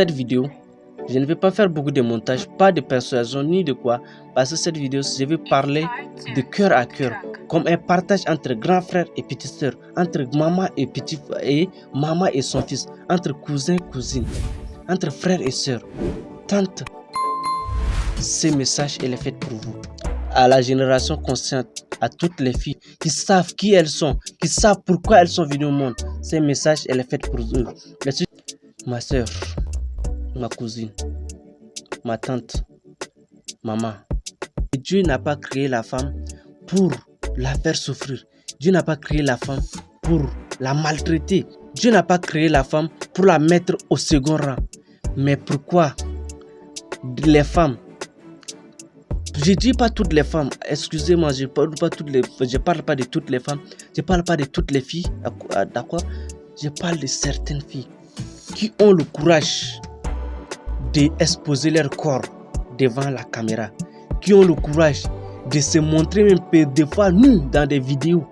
Cette vidéo, je ne vais pas faire beaucoup de montage, pas de persuasion ni de quoi, parce que cette vidéo, je vais parler de cœur à cœur, comme un partage entre grand frère et petite sœur, entre maman et maman et son fils, entre cousin et cousine, entre frère et sœur, tante. Ce message est fait pour vous, à la génération consciente, à toutes les filles qui savent qui elles sont, qui savent pourquoi elles sont venues au monde. Ce message est fait pour eux. Ma sœur, ma cousine, ma tante, maman. Dieu n'a pas créé la femme pour la faire souffrir. Dieu n'a pas créé la femme pour la maltraiter. Dieu n'a pas créé la femme pour la mettre au second rang. Mais pourquoi les femmes? Je dis pas toutes les femmes, excusez-moi, je parle pas de toutes les femmes, je parle pas de toutes les filles, d'accord? Je parle de certaines filles qui ont le courage d'exposer leur corps devant la caméra, qui ont le courage de se montrer même des fois nus dans des vidéos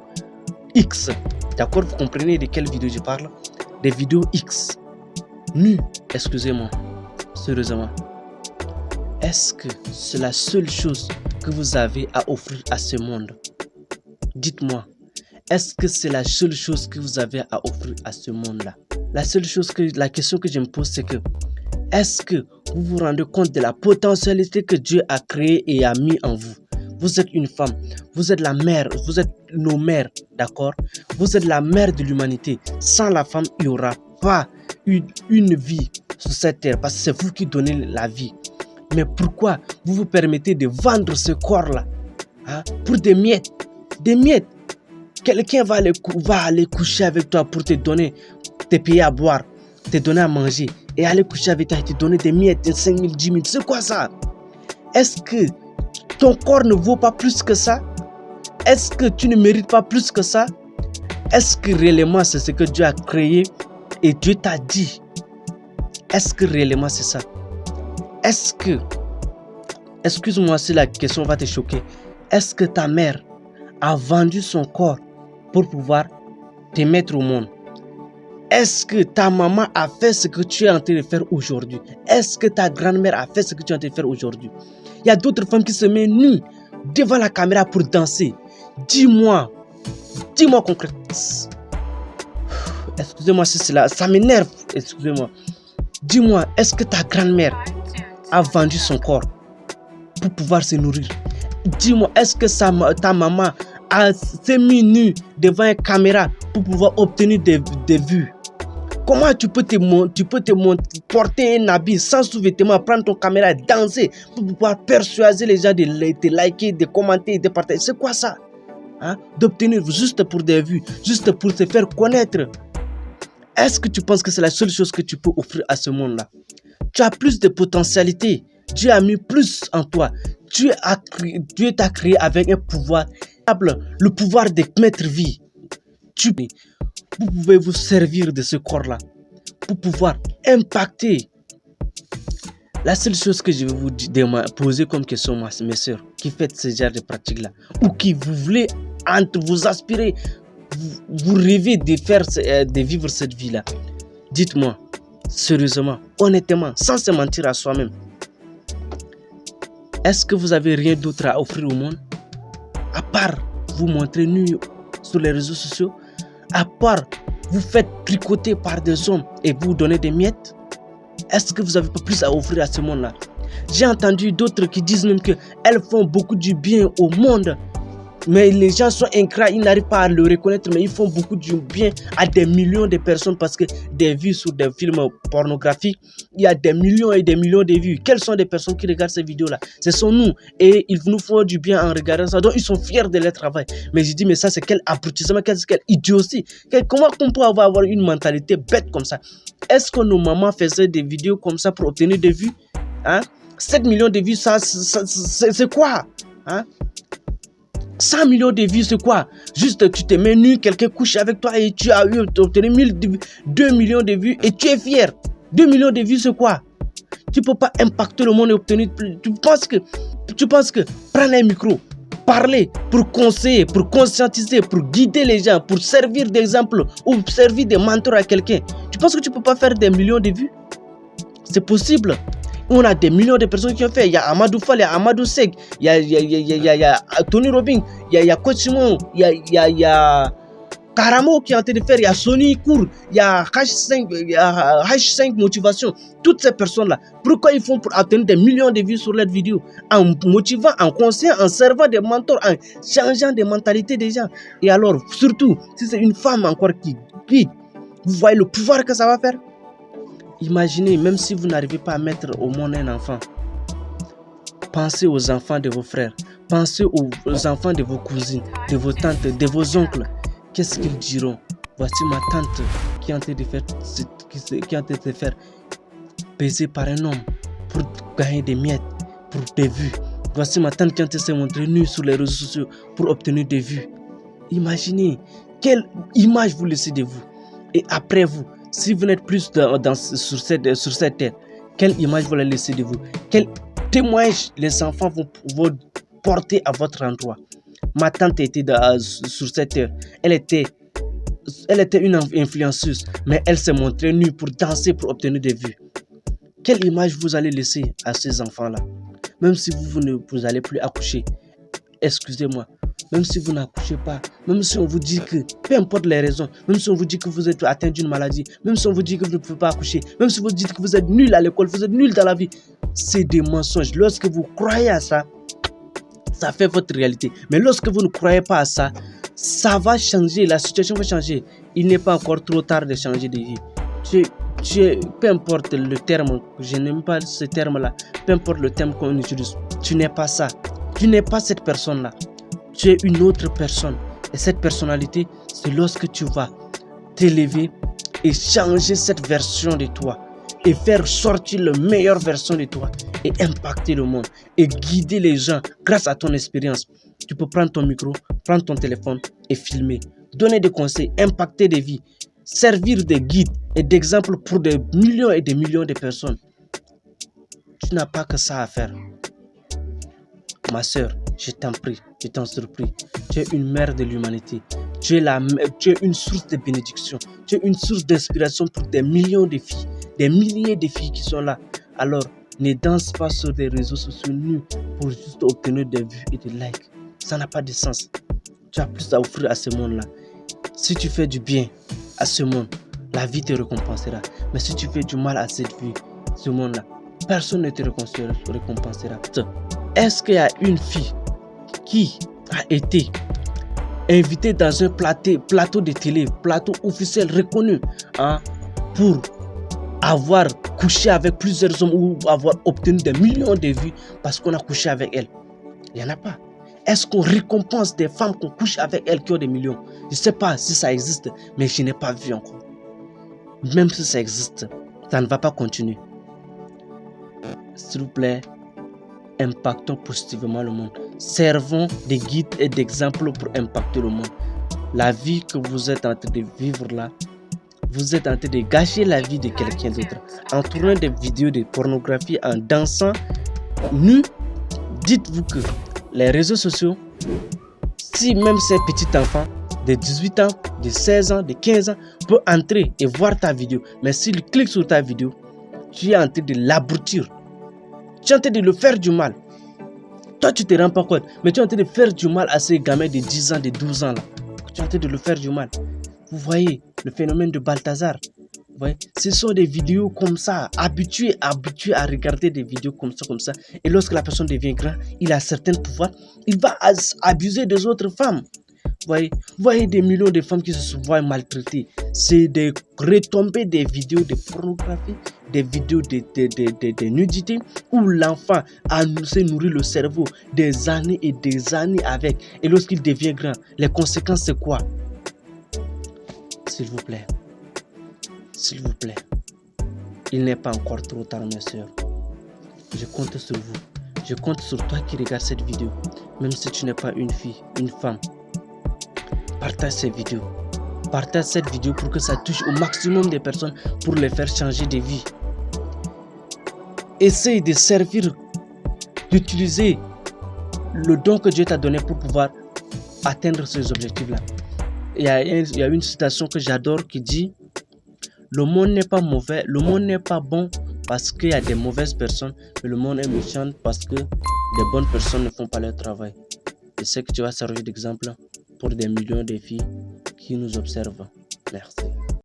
X, d'accord? Vous comprenez de quelle vidéo je parle? Des vidéos X, nus, excusez-moi, sérieusement. Est-ce que c'est la seule chose que vous avez à offrir à ce monde? Dites-moi, est-ce que c'est la seule chose que vous avez à offrir à ce monde-là? La question que je me pose, c'est que est-ce que vous vous rendez compte de la potentialité que Dieu a créée et a mis en vous? Vous êtes une femme, vous êtes la mère, vous êtes nos mères, d'accord? Vous êtes la mère de l'humanité. Sans la femme, il n'y aura pas une vie sur cette terre, parce que c'est vous qui donnez la vie. Mais pourquoi vous vous permettez de vendre ce corps-là pour des miettes? Des miettes. Quelqu'un va aller coucher avec toi pour te payer à boire, te donner à manger et aller coucher avec toi et te donner des miettes de 5 000, 10 000. C'est quoi ça? Est-ce que ton corps ne vaut pas plus que ça? Est-ce que tu ne mérites pas plus que ça? Est-ce que réellement c'est ce que Dieu a créé et Dieu t'a dit? Est-ce que réellement c'est ça? Est-ce que, excuse-moi si la question va te choquer, est-ce que ta mère a vendu son corps pour pouvoir te mettre au monde? Est-ce que ta maman a fait ce que tu es en train de faire aujourd'hui? Est-ce que ta grand-mère a fait ce que tu es en train de faire aujourd'hui? Il y a d'autres femmes qui se mettent nues devant la caméra pour danser. Dis-moi concrètement. Excusez-moi si c'est là, ça m'énerve, excusez-moi. Dis-moi, est-ce que ta grand-mère a vendu son corps pour pouvoir se nourrir? Dis-moi, est-ce que ta maman s'est mis nue devant une caméra pour pouvoir obtenir des vues? Comment tu peux porter un habit sans sous-vêtements, prendre ton caméra et danser pour pouvoir persuader les gens de te liker, de commenter, de partager? C'est quoi ça? D'obtenir juste pour des vues, juste pour te faire connaître. Est-ce que tu penses que c'est la seule chose que tu peux offrir à ce monde-là? Tu as plus de potentialité. Dieu a mis plus en toi. Dieu t'a créé avec un pouvoir, le pouvoir de mettre vie. Vous pouvez vous servir de ce corps-là pour pouvoir impacter. La seule chose que je vais vous poser comme question, mes soeurs, qui faites ce genre de pratique-là, ou qui vous voulez vous aspirer, vous rêvez de vivre cette vie-là, dites-moi, sérieusement, honnêtement, sans se mentir à soi-même, est-ce que vous avez rien d'autre à offrir au monde à part vous montrer nu sur les réseaux sociaux, à part vous faites tricoter par des hommes et vous donner des miettes? Est-ce que vous n'avez pas plus à offrir à ce monde-là? J'ai entendu d'autres qui disent même qu'elles font beaucoup du bien au monde. Mais les gens sont ingrats, ils n'arrivent pas à le reconnaître, mais ils font beaucoup du bien à des millions de personnes parce que des vues sur des films pornographiques, il y a des millions et des millions de vues. Quelles sont les personnes qui regardent ces vidéos-là? Ce sont nous et ils nous font du bien en regardant ça. Donc ils sont fiers de leur travail. Mais je dis, mais ça c'est quel abrutissement, quelle idiotie. Comment on peut avoir une mentalité bête comme ça? Est-ce que nos mamans faisaient des vidéos comme ça pour obtenir des vues? 7 millions de vues, ça c'est quoi? 100 millions de vues, c'est quoi? Juste tu te mets nu, quelqu'un couche avec toi et tu as obtenu 2 millions de vues et tu es fier. 2 millions de vues, c'est quoi? Tu ne peux pas impacter le monde et obtenir plus. Tu penses que prendre un micro, parler pour conseiller, pour conscientiser, pour guider les gens, pour servir d'exemple ou servir de mentor à quelqu'un, tu penses que tu ne peux pas faire des millions de vues? C'est possible. On a des millions de personnes qui ont fait. Il y a Amadou Fall, il y a Amadou Sek, il y a Tony Robbins, il y a Coach Simon, il y a Karamo qui est en train de faire, il y a Sony Kour, il y a H5 Motivation. Toutes ces personnes-là, pourquoi ils font pour atteindre des millions de vues sur leurs vidéos? En motivant, en conseillant, en servant des mentors, en changeant des mentalités des gens. Et alors, surtout, si c'est une femme encore qui guide, vous voyez le pouvoir que ça va faire? Imaginez, même si vous n'arrivez pas à mettre au monde un enfant, pensez aux enfants de vos frères, pensez aux enfants de vos cousines, de vos tantes, de vos oncles. Qu'est-ce qu'ils diront? Voici ma tante qui est en train de se faire baiser par un homme pour gagner des miettes, pour des vues. Voici ma tante qui est en train de se montrer nue sur les réseaux sociaux pour obtenir des vues. Imaginez quelle image vous laissez de vous. Et après vous, si vous n'êtes plus sur cette terre, quelle image vous la laissez de vous? Quel témoignage les enfants vont porter à votre endroit? Ma tante était sur cette terre. Elle était une influenceuse, mais elle s'est montrée nue pour danser, pour obtenir des vues. Quelle image vous allez laisser à ces enfants-là? Même si vous n'allez plus accoucher, excusez-moi, même si vous n'accouchez pas, même si on vous dit que, peu importe les raisons, même si on vous dit que vous êtes atteint d'une maladie, même si on vous dit que vous ne pouvez pas accoucher, même si vous dites que vous êtes nul à l'école, vous êtes nul dans la vie, c'est des mensonges. Lorsque vous croyez à ça, ça fait votre réalité. Mais lorsque vous ne croyez pas à ça, ça va changer, la situation va changer. Il n'est pas encore trop tard de changer de vie. Peu importe le terme, je n'aime pas ce terme-là, peu importe le terme qu'on utilise, tu n'es pas ça. Tu n'es pas cette personne-là. Tu es une autre personne. Et cette personnalité, c'est lorsque tu vas t'élever et changer cette version de toi et faire sortir la meilleure version de toi et impacter le monde et guider les gens grâce à ton expérience. Tu peux prendre ton micro, prendre ton téléphone et filmer, donner des conseils, impacter des vies, servir de guide et d'exemple pour des millions et des millions de personnes. Tu n'as pas que ça à faire. Ma soeur, je t'en prie, je t'en supplie. Tu es une mère de l'humanité. Tu es une source de bénédiction. Tu es une source d'inspiration pour des millions de filles, des milliers de filles qui sont là. Alors, ne danse pas sur des réseaux sociaux nus pour juste obtenir des vues et des likes. Ça n'a pas de sens. Tu as plus à offrir à ce monde-là. Si tu fais du bien à ce monde, la vie te récompensera. Mais si tu fais du mal à cette vie, ce monde-là, personne ne te récompensera. Est-ce qu'il y a une fille qui a été invitée dans un plateau de télé, plateau officiel reconnu, pour avoir couché avec plusieurs hommes ou avoir obtenu des millions de vues parce qu'on a couché avec elle? Il n'y en a pas. Est-ce qu'on récompense des femmes qu'on couche avec elles qui ont des millions? Je ne sais pas si ça existe, mais je n'ai pas vu encore. Même si ça existe, ça ne va pas continuer. S'il vous plaît, impactons positivement le monde. Servons de guides et d'exemples pour impacter le monde. La vie que vous êtes en train de vivre là, vous êtes en train de gâcher la vie de quelqu'un d'autre. En tournant des vidéos de pornographie, en dansant nu, dites-vous que les réseaux sociaux, si même ces petits enfants de 18 ans, de 16 ans, de 15 ans peut entrer et voir ta vidéo, mais s'il clique sur ta vidéo, tu es en train de l'abrutir. Tu es en train de le faire du mal. Toi, tu ne te rends pas compte, mais tu es en train de faire du mal à ces gamins de 10 ans, de 12 ans là. Tu es en train de le faire du mal. Vous voyez le phénomène de Balthazar. Vous voyez, ce sont des vidéos comme ça, habitués à regarder des vidéos comme ça. Et lorsque la personne devient grand, il a certains pouvoirs, il va abuser des autres femmes. Vous voyez des millions de femmes qui se voient maltraitées. C'est des retombées des vidéos de pornographie, des vidéos de nudité, où l'enfant s'est nourri le cerveau des années et des années avec. Et lorsqu'il devient grand, les conséquences c'est quoi? S'il vous plaît, il n'est pas encore trop tard, mes soeurs. Je compte sur vous. Je compte sur toi qui regardes cette vidéo. Même si tu n'es pas une fille, une femme, partage cette vidéo. Partage cette vidéo pour que ça touche au maximum de personnes pour les faire changer de vie. Essaye de servir, d'utiliser le don que Dieu t'a donné pour pouvoir atteindre ces objectifs-là. Il y a une citation que j'adore qui dit: le monde n'est pas mauvais, le monde n'est pas bon parce qu'il y a des mauvaises personnes et le monde est méchant parce que des bonnes personnes ne font pas leur travail. Je sais que tu vas servir d'exemple pour des millions de filles qui nous observent. Merci.